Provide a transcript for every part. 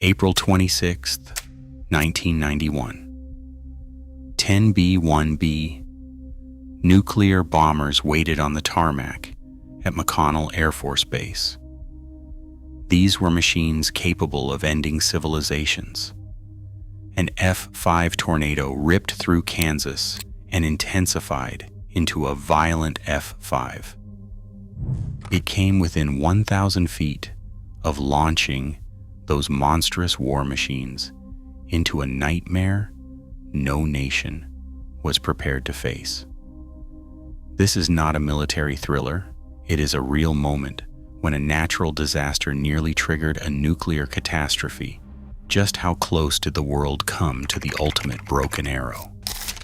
April 26th, 1991. 10B-1B nuclear bombers waited on the tarmac at McConnell Air Force Base. These were machines capable of ending civilizations. An F5 tornado ripped through Kansas and intensified into a violent F5. It came within 1,000 feet of launching those monstrous war machines into a nightmare no nation was prepared to face. This is not a military thriller. It is a real moment when a natural disaster nearly triggered a nuclear catastrophe. Just how close did the world come to the ultimate broken arrow?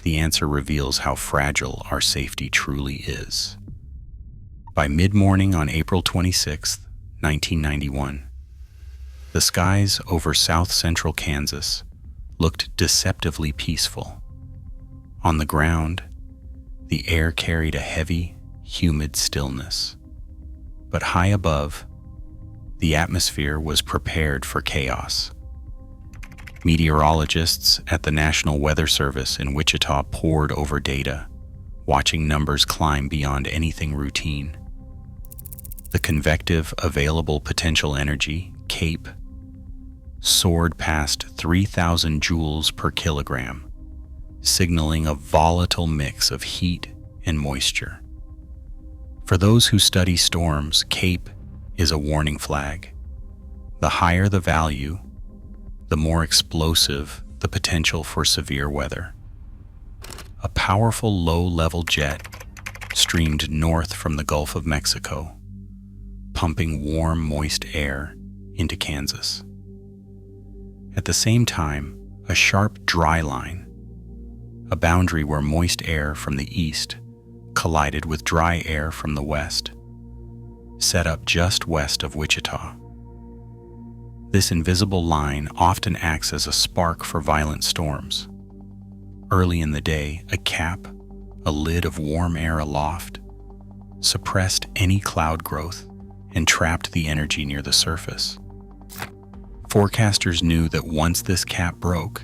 The answer reveals how fragile our safety truly is. By mid-morning on April 26, 1991, the skies over south-central Kansas looked deceptively peaceful. On the ground, the air carried a heavy, humid stillness. But high above, the atmosphere was prepared for chaos. Meteorologists at the National Weather Service in Wichita pored over data, watching numbers climb beyond anything routine. The convective available potential energy, CAPE, soared past 3,000 joules per kilogram, signaling a volatile mix of heat and moisture. For those who study storms, CAPE is a warning flag. The higher the value, the more explosive the potential for severe weather. A powerful low-level jet streamed north from the Gulf of Mexico, pumping warm, moist air into Kansas. At the same time, a sharp dry line, a boundary where moist air from the east collided with dry air from the west, set up just west of Wichita. This invisible line often acts as a spark for violent storms. Early in the day, a cap, a lid of warm air aloft, suppressed any cloud growth and trapped the energy near the surface. Forecasters knew that once this cap broke,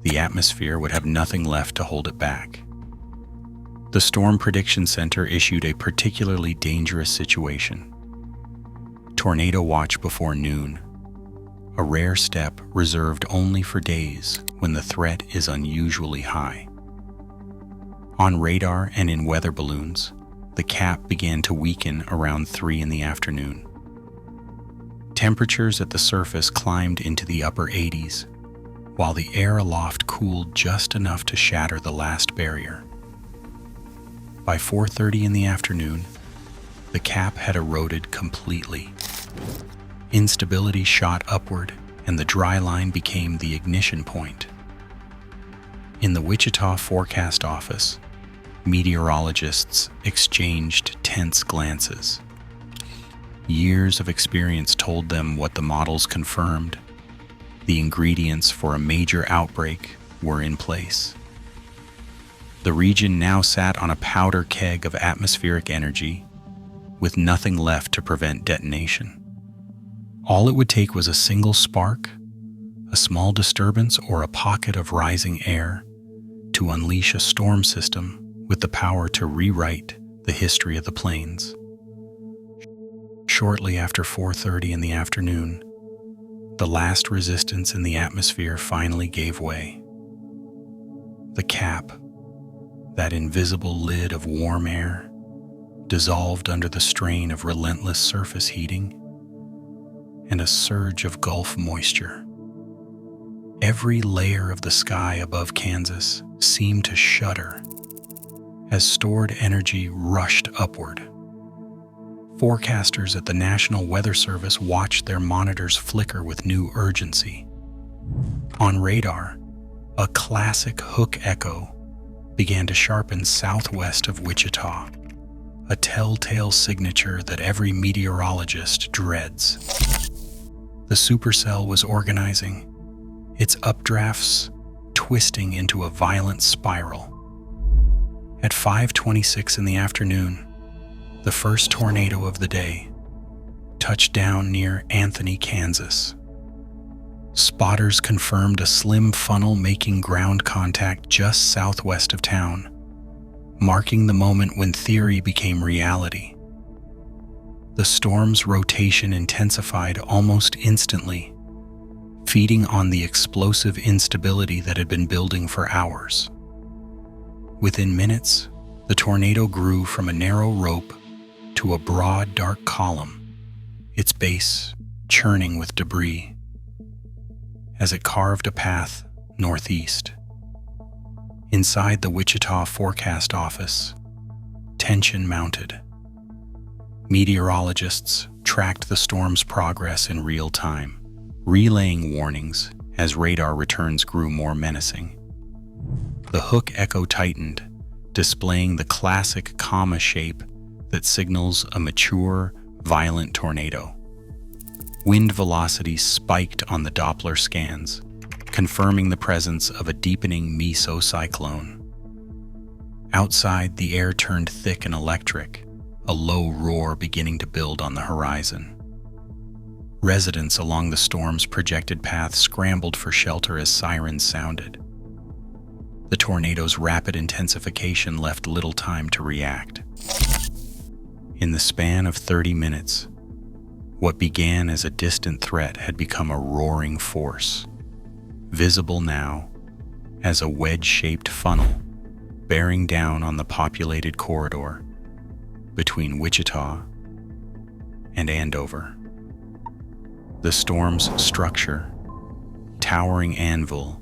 the atmosphere would have nothing left to hold it back. The Storm Prediction Center issued a particularly dangerous situation. Tornado watch before noon, a rare step reserved only for days when the threat is unusually high. On radar and in weather balloons, the cap began to weaken around 3 in the afternoon. Temperatures at the surface climbed into the upper 80s, while the air aloft cooled just enough to shatter the last barrier. By 4:30 in the afternoon, the cap had eroded completely. Instability shot upward, and the dry line became the ignition point. In the Wichita forecast office, meteorologists exchanged tense glances. Years of experience told them what the models confirmed. The ingredients for a major outbreak were in place. The region now sat on a powder keg of atmospheric energy, with nothing left to prevent detonation. All it would take was a single spark, a small disturbance, or a pocket of rising air to unleash a storm system with the power to rewrite the history of the plains. Shortly after 4:30 in the afternoon, the last resistance in the atmosphere finally gave way. The cap, that invisible lid of warm air, dissolved under the strain of relentless surface heating and a surge of Gulf moisture. Every layer of the sky above Kansas seemed to shudder as stored energy rushed upward. Forecasters at the National Weather Service watched their monitors flicker with new urgency. On radar, a classic hook echo began to sharpen southwest of Wichita, a telltale signature that every meteorologist dreads. The supercell was organizing, its updrafts twisting into a violent spiral. At 5:26 in the afternoon, the first tornado of the day touched down near Anthony, Kansas. spotters confirmed a slim funnel making ground contact just southwest of town, marking the moment when theory became reality. The storm's rotation intensified almost instantly, feeding on the explosive instability that had been building for hours. Within minutes, the tornado grew from a narrow rope to a broad, dark column, its base churning with debris. As it carved a path northeast. Inside the Wichita forecast office, tension mounted. Meteorologists tracked the storm's progress in real time, relaying warnings as radar returns grew more menacing. The hook echo tightened, displaying the classic comma shape that signals a mature, violent tornado. Wind velocity spiked on the Doppler scans, confirming the presence of a deepening mesocyclone. Outside, the air turned thick and electric, a low roar beginning to build on the horizon. Residents along the storm's projected path scrambled for shelter as sirens sounded. The tornado's rapid intensification left little time to react. In the span of 30 minutes, what began as a distant threat had become a roaring force, visible now as a wedge-shaped funnel bearing down on the populated corridor between Wichita and Andover. The storm's structure, towering anvil,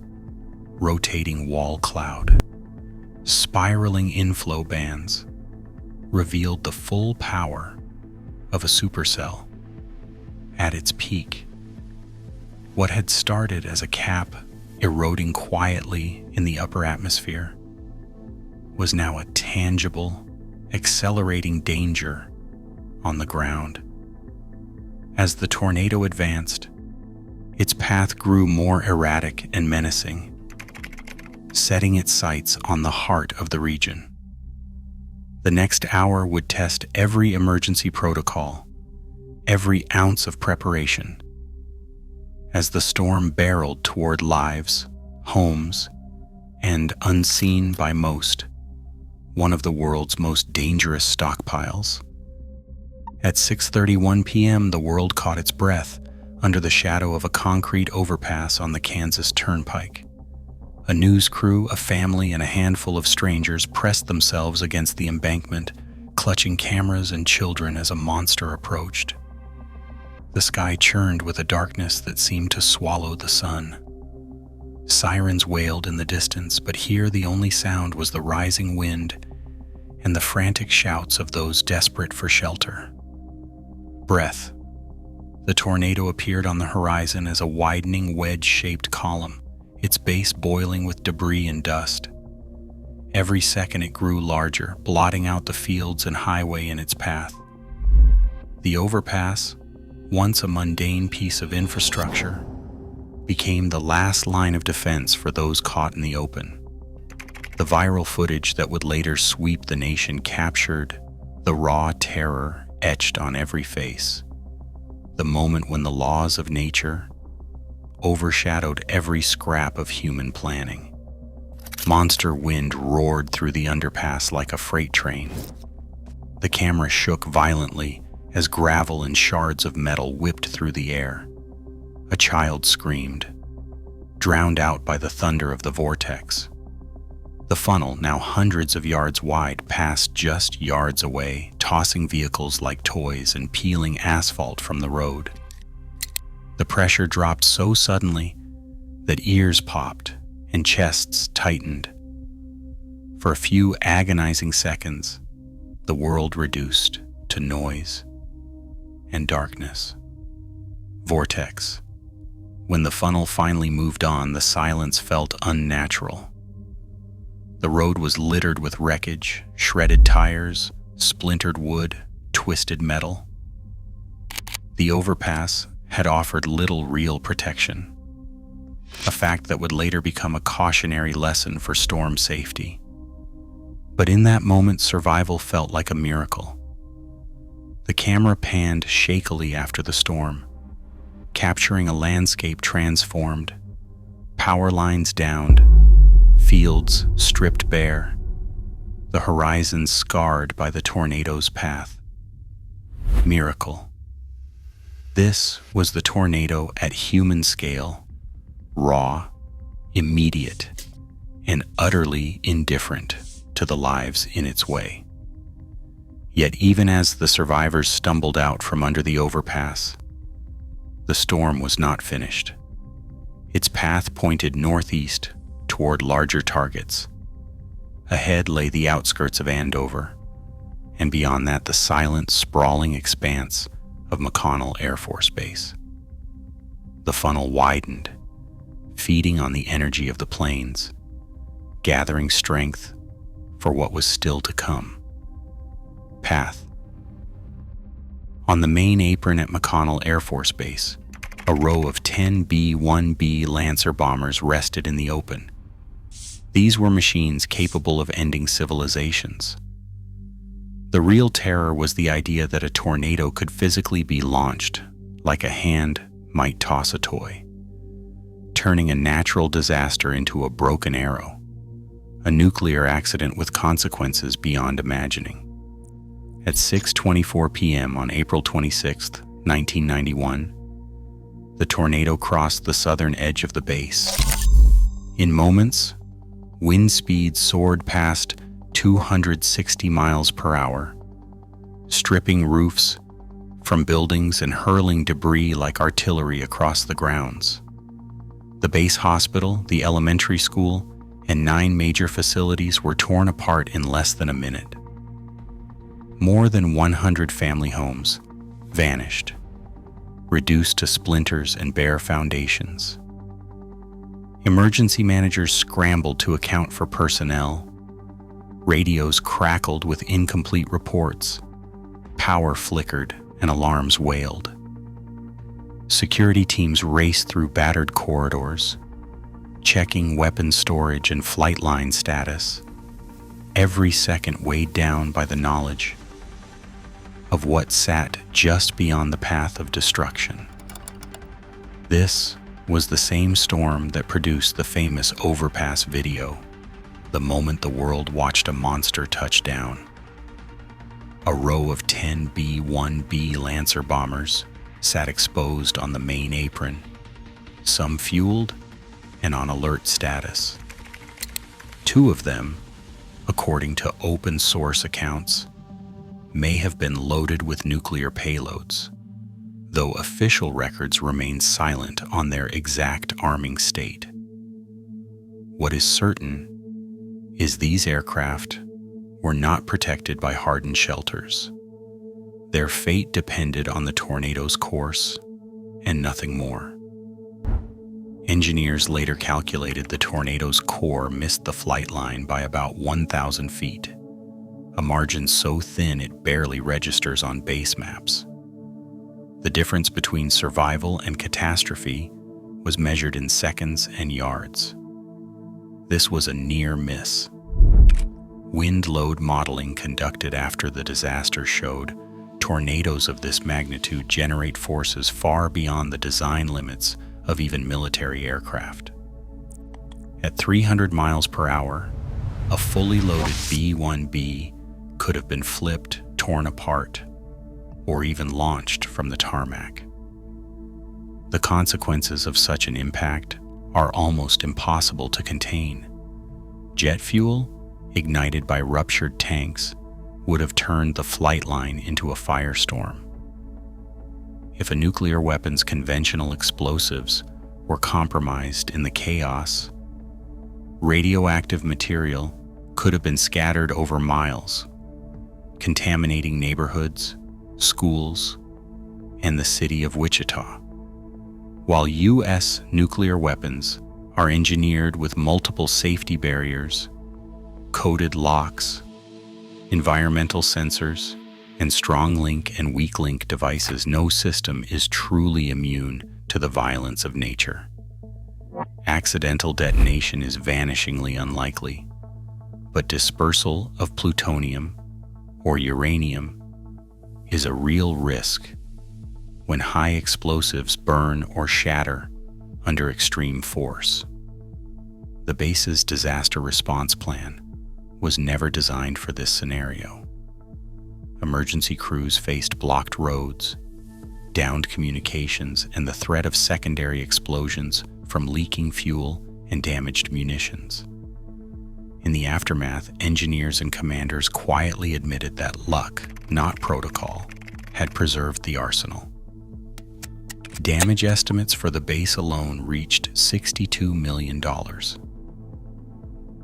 rotating wall cloud, spiraling inflow bands, revealed the full power of a supercell. At its peak, what had started as a cap eroding quietly in the upper atmosphere was now a tangible, accelerating danger on the ground. As the tornado advanced, its path grew more erratic and menacing, setting its sights on the heart of the region. The next hour would test every emergency protocol, every ounce of preparation. As the storm barreled toward lives, homes, and, unseen by most, one of the world's most dangerous stockpiles. At 6:31 p.m., the world caught its breath under the shadow of a concrete overpass on the Kansas Turnpike. A news crew, a family, and a handful of strangers pressed themselves against the embankment, clutching cameras and children as a monster approached. The sky churned with a darkness that seemed to swallow the sun. Sirens wailed in the distance, but here the only sound was the rising wind and the frantic shouts of those desperate for shelter. Breath. The tornado appeared on the horizon as a widening wedge-shaped column, its base boiling with debris and dust. Every second it grew larger, blotting out the fields and highway in its path. The overpass, once a mundane piece of infrastructure, became the last line of defense for those caught in the open. The viral footage that would later sweep the nation captured the raw terror etched on every face, the moment when the laws of nature overshadowed every scrap of human planning. Monster wind roared through the underpass like a freight train. The camera shook violently as gravel and shards of metal whipped through the air. A child screamed, drowned out by the thunder of the vortex. The funnel, now hundreds of yards wide, passed just yards away, tossing vehicles like toys and peeling asphalt from the road. The pressure dropped so suddenly that ears popped and chests tightened. For a few agonizing seconds, the world reduced to noise and darkness. Vortex. When the funnel finally moved on, the silence felt unnatural. The road was littered with wreckage, shredded tires, splintered wood, twisted metal. The overpass had offered little real protection, a fact that would later become a cautionary lesson for storm safety. But in that moment, survival felt like a miracle. The camera panned shakily after the storm, capturing a landscape transformed, power lines downed, fields stripped bare, the horizon scarred by the tornado's path. Miracle. This was the tornado at human scale, raw, immediate, and utterly indifferent to the lives in its way. Yet even as the survivors stumbled out from under the overpass, the storm was not finished. Its path pointed northeast toward larger targets. Ahead lay the outskirts of Andover, and beyond that the silent, sprawling expanse of McConnell Air Force Base. The funnel widened, feeding on the energy of the plains, gathering strength for what was still to come. Path. On the main apron at McConnell Air Force Base, a row of 10 B-1B Lancer bombers rested in the open. These were machines capable of ending civilizations. The real terror was the idea that a tornado could physically be launched, like a hand might toss a toy, turning a natural disaster into a broken arrow, a nuclear accident with consequences beyond imagining. At 6:24 p.m. on April 26, 1991, the tornado crossed the southern edge of the base. In moments, wind speeds soared past 260 miles per hour, stripping roofs from buildings and hurling debris like artillery across the grounds. The base hospital, the elementary school, and 9 major facilities were torn apart in less than a minute. More than 100 family homes vanished, reduced to splinters and bare foundations. Emergency managers scrambled to account for personnel. Radios crackled with incomplete reports. Power flickered and alarms wailed. Security teams raced through battered corridors, checking weapon storage and flight line status, every second weighed down by the knowledge of what sat just beyond the path of destruction. This was the same storm that produced the famous overpass video, the moment the world watched a monster touch down. A row of 10 B-1B Lancer bombers sat exposed on the main apron, some fueled and on alert status. 2 of them, according to open source accounts, may have been loaded with nuclear payloads, though official records remain silent on their exact arming state. What is certain is these aircraft were not protected by hardened shelters. Their fate depended on the tornado's course and nothing more. Engineers later calculated the tornado's core missed the flight line by about 1,000 feet, a margin so thin it barely registers on base maps. The difference between survival and catastrophe was measured in seconds and yards. This was a near miss. Wind load modeling conducted after the disaster showed tornadoes of this magnitude generate forces far beyond the design limits of even military aircraft. At 300 miles per hour, a fully loaded B-1B could have been flipped, torn apart, or even launched from the tarmac. The consequences of such an impact are almost impossible to contain. Jet fuel, ignited by ruptured tanks, would have turned the flight line into a firestorm. If a nuclear weapon's conventional explosives were compromised in the chaos, radioactive material could have been scattered over miles, contaminating neighborhoods, schools, and the city of Wichita. While U.S. nuclear weapons are engineered with multiple safety barriers, coded locks, environmental sensors, and strong link and weak link devices, no system is truly immune to the violence of nature. Accidental detonation is vanishingly unlikely, but dispersal of plutonium or uranium is a real risk when high explosives burn or shatter under extreme force. The base's disaster response plan was never designed for this scenario. Emergency crews faced blocked roads, downed communications, and the threat of secondary explosions from leaking fuel and damaged munitions. In the aftermath, engineers and commanders quietly admitted that luck, not protocol, had preserved the arsenal. Damage estimates for the base alone reached $62 million.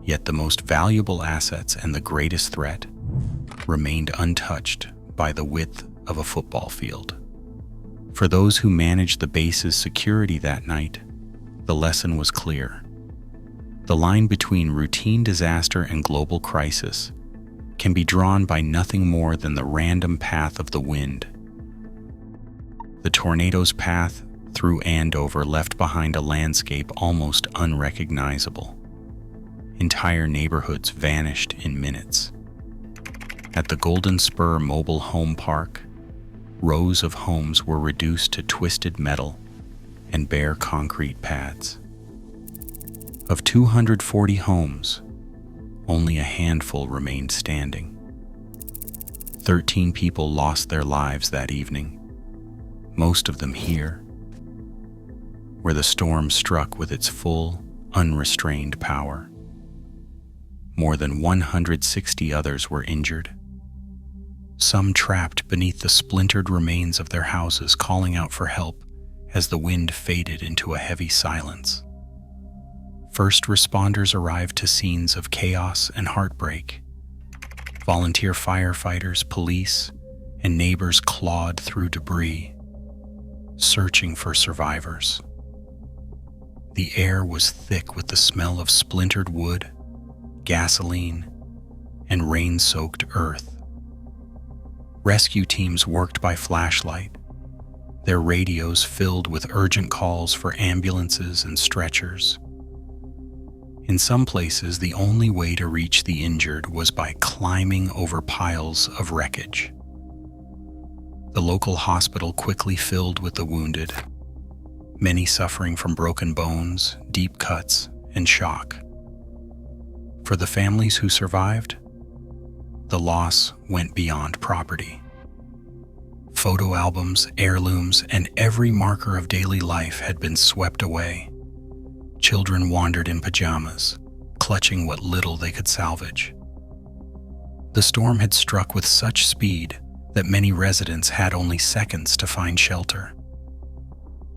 Yet the most valuable assets and the greatest threat remained untouched by the width of a football field. For those who managed the base's security that night, the lesson was clear. The line between routine disaster and global crisis can be drawn by nothing more than the random path of the wind. The tornado's path through Andover left behind a landscape almost unrecognizable. Entire neighborhoods vanished in minutes. At the Golden Spur Mobile Home Park, rows of homes were reduced to twisted metal and bare concrete pads. Of 240 homes, only a handful remained standing. 13 people lost their lives that evening, most of them here, where the storm struck with its full, unrestrained power. More than 160 others were injured, some trapped beneath the splintered remains of their houses, calling out for help as the wind faded into a heavy silence. First responders arrived to scenes of chaos and heartbreak. Volunteer firefighters, police, and neighbors clawed through debris, searching for survivors. The air was thick with the smell of splintered wood, gasoline, and rain-soaked earth. Rescue teams worked by flashlight, their radios filled with urgent calls for ambulances and stretchers. In some places, the only way to reach the injured was by climbing over piles of wreckage. The local hospital quickly filled with the wounded, many suffering from broken bones, deep cuts, and shock. For the families who survived, the loss went beyond property. Photo albums, heirlooms, and every marker of daily life had been swept away. Children wandered in pajamas, clutching what little they could salvage. The storm had struck with such speed that many residents had only seconds to find shelter.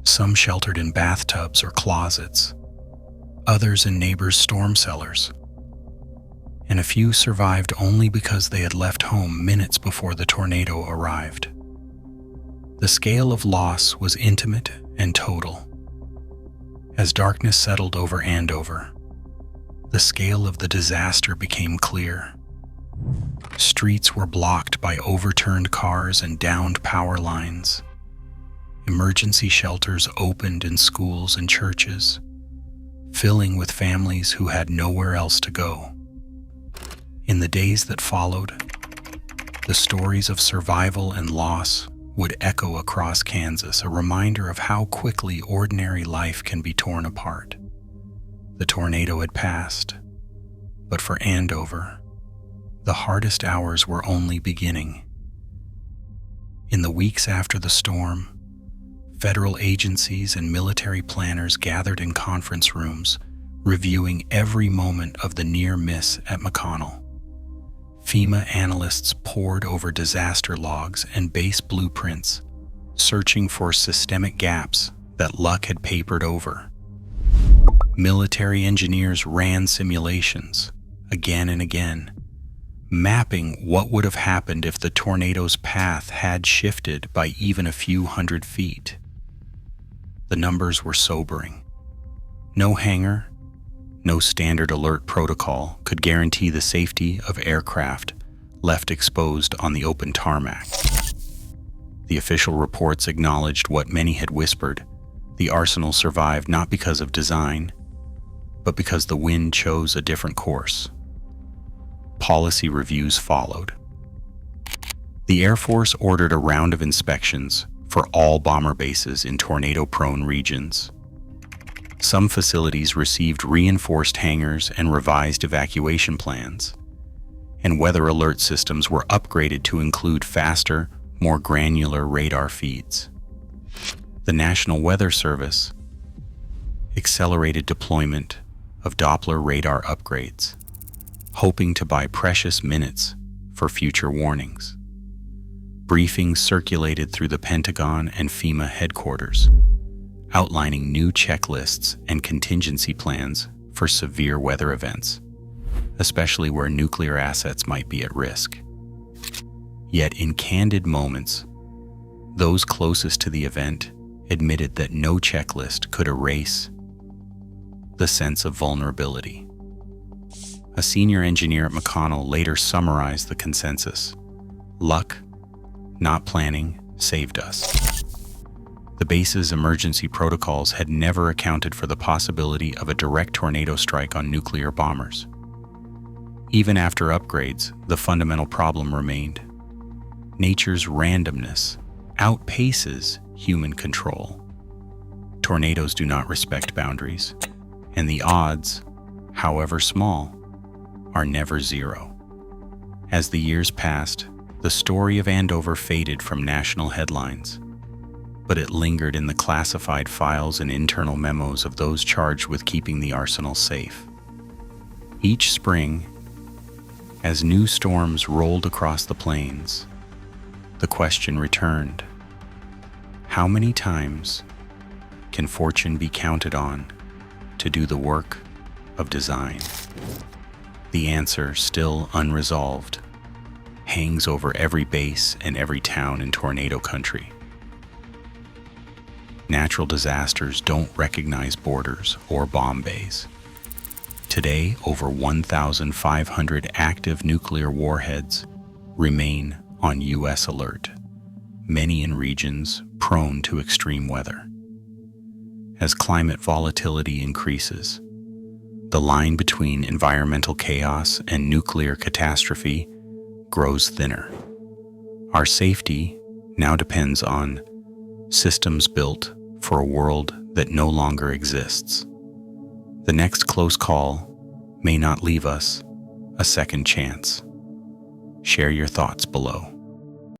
Some sheltered in bathtubs or closets, others in neighbors' storm cellars, and a few survived only because they had left home minutes before the tornado arrived. The scale of loss was intimate and total. As darkness settled over Andover, the scale of the disaster became clear. Streets were blocked by overturned cars and downed power lines. Emergency shelters opened in schools and churches, filling with families who had nowhere else to go. In the days that followed, the stories of survival and loss would echo across Kansas, a reminder of how quickly ordinary life can be torn apart. The tornado had passed, but for Andover, the hardest hours were only beginning. In the weeks after the storm, federal agencies and military planners gathered in conference rooms, reviewing every moment of the near miss at McConnell. FEMA analysts pored over disaster logs and base blueprints, searching for systemic gaps that luck had papered over. Military engineers ran simulations again and again, mapping what would have happened if the tornado's path had shifted by even a few hundred feet. The numbers were sobering. No hangar, no standard alert protocol could guarantee the safety of aircraft left exposed on the open tarmac. The official reports acknowledged what many had whispered: the arsenal survived not because of design, but because the wind chose a different course. Policy reviews followed. The Air Force ordered a round of inspections for for all bomber bases in tornado-prone regions. Some facilities received reinforced hangars and revised evacuation plans, and weather alert systems were upgraded to include faster, more granular radar feeds. The National Weather Service accelerated deployment of Doppler radar upgrades, hoping to buy precious minutes for future warnings. Briefings circulated through the Pentagon and FEMA headquarters, outlining new checklists and contingency plans for severe weather events, especially where nuclear assets might be at risk. Yet in candid moments, those closest to the event admitted that no checklist could erase the sense of vulnerability. A senior engineer at McConnell later summarized the consensus: "Luck, not planning, saved us." The base's emergency protocols had never accounted for the possibility of a direct tornado strike on nuclear bombers. Even after upgrades, the fundamental problem remained. Nature's randomness outpaces human control. Tornadoes do not respect boundaries, and the odds, however small, are never zero. As the years passed, the story of Andover faded from national headlines, but it lingered in the classified files and internal memos of those charged with keeping the arsenal safe. Each spring, as new storms rolled across the plains, the question returned: how many times can fortune be counted on to do the work of design? The answer, still unresolved, hangs over every base and every town in tornado country. Natural disasters don't recognize borders or bomb bays. Today, over 1,500 active nuclear warheads remain on U.S. alert, many in regions prone to extreme weather. As climate volatility increases, the line between environmental chaos and nuclear catastrophe grows thinner. Our safety now depends on systems built for a world that no longer exists. The next close call may not leave us a second chance. Share your thoughts below.